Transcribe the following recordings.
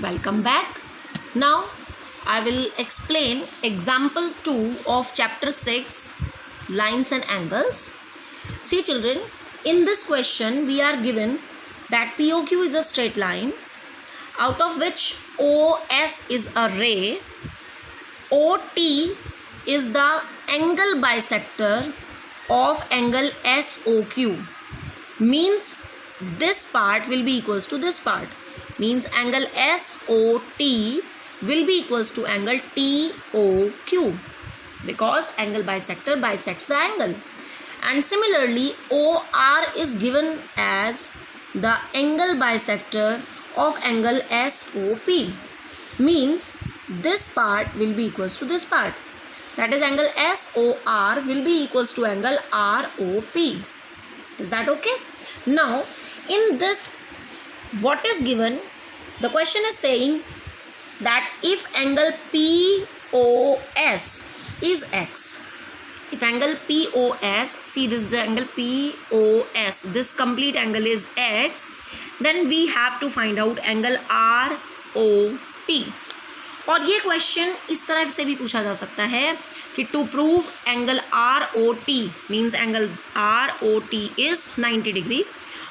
Welcome back. Now I will explain example 2 of chapter 6, lines and angles. See children, in this question we are given that POQ is a straight line out of which OS is a ray, OT is the angle bisector of angle SOQ. Means this part will be equals to this part. Means angle SOT will be equals to angle TOQ because angle bisector bisects the angle. And similarly OR is given as the angle bisector of angle SOP. Means this part will be equals to this part. That is angle SOR will be equals to angle ROP. Is that okay? Now in this, what is given, the question is saying that if angle POS is X, if angle POS, see this is the angle POS, this complete angle is X, then we have to find out angle ROT. और ये question इस तरह से भी पूछा जा सकता है कि to prove angle ROT means angle ROT is 90 degree,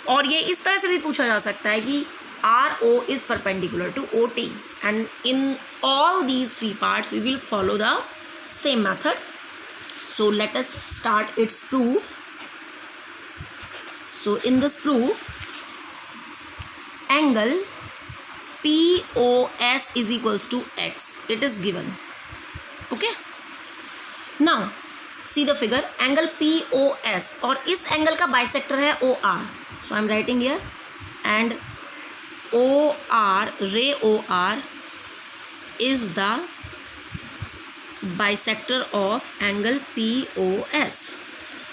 और ये इस तरह से भी पूछा जा सकता है कि RO is perpendicular to OT, and in all these three parts we will follow the same method. So let us start its proof. So in this proof, angle POS is equals to X, it is given. Okay, now see the figure, angle POS और इस angle का bisector है OR. So I am writing here, and OR, ray OR is the bisector of angle POS.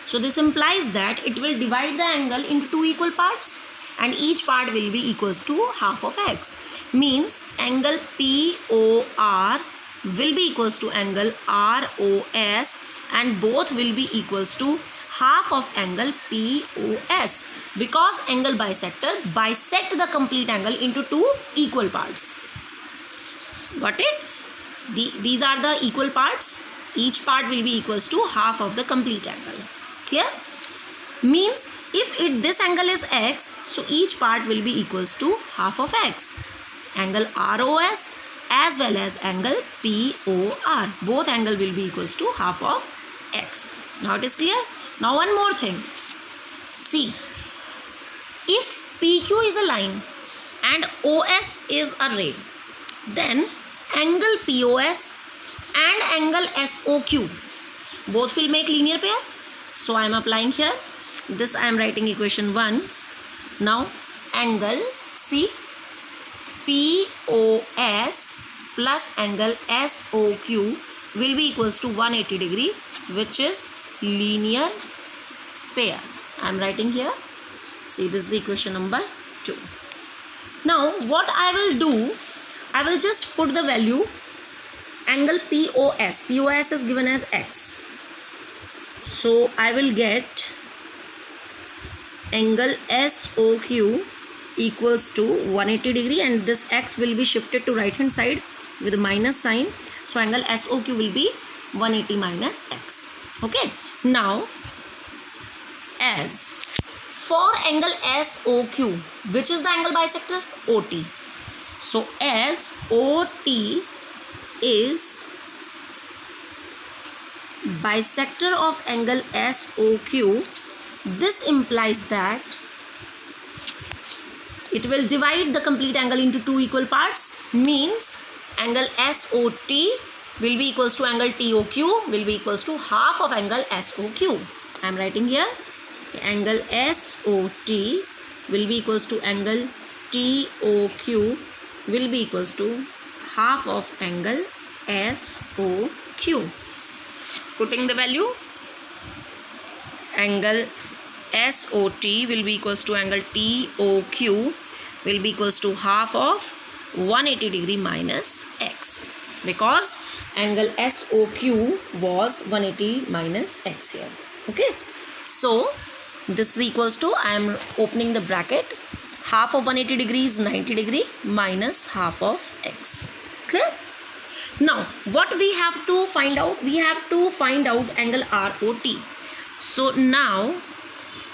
So this implies that it will divide the angle into two equal parts and each part will be equals to half of X. Means angle POR will be equals to angle ROS and both will be equals to half of angle POS because angle bisector bisect the complete angle into two equal parts. Got it? These are the equal parts. Each part will be equals to half of the complete angle. Clear? Means if this angle is X, so each part will be equals to half of X. Angle ROS as well as angle POR. Both angle will be equals to half of X. Now it is clear? Now one more thing. See, if PQ is a line and OS is a ray, then angle POS and angle SOQ both will make linear pair. So I am applying here. This I am writing equation 1. Now angle C POS plus angle SOQ will be equals to 180 degree, which is linear pair. I am writing here. See, this is the equation number 2. Now what I will do, I will just put the value angle POS. POS is given as X. So I will get angle SOQ equals to 180 degree, and this X will be shifted to right hand side with a minus sign. So angle SOQ will be 180 minus X. Okay. Now as for angle SOQ, which is the angle bisector? OT. So as OT is bisector of angle SOQ, this implies that it will divide the complete angle into two equal parts. Means angle SOT will be equals to angle TOQ will be equals to half of angle SOQ. I am writing here angle SOT will be equals to angle TOQ will be equals to half of angle SOQ. Putting the value, angle SOT will be equals to angle TOQ will be equals to half of 180 degree minus X because angle SOQ was 180 minus X here. Okay. So this is equals to, I am opening the bracket, half of 180 degree is 90 degree minus half of x. Clear? Now what we have to find out? We have to find out angle ROT. So now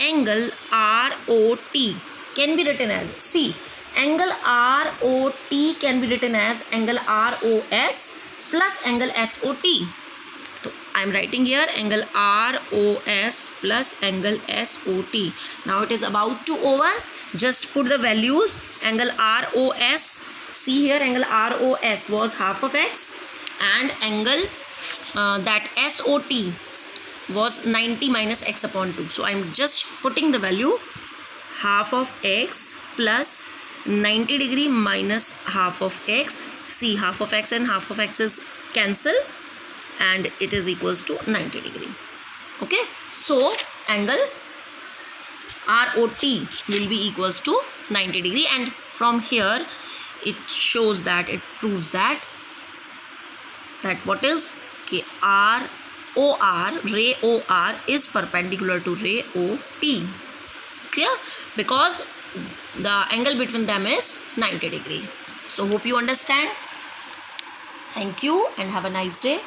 angle ROT can be written as, see, angle ROT can be written as angle ROS plus angle SOT. So I am writing here angle ROS plus angle SOT. Now it is about to over. Just put the values. Angle ROS, see here, angle ROS was half of x, and angle that SOT was 90 minus x upon 2. So I am just putting the value half of x plus 90 degree minus half of x. See, half of x and half of x is cancel, and it is equals to 90 degree. Okay, so angle ROT will be equals to 90 degree, and from here it shows that, it proves that what is, okay, ROR, ray OR is perpendicular to ray OT. Clear? Because the angle between them is 90 degree. So hope you understand. Thank you and have a nice day.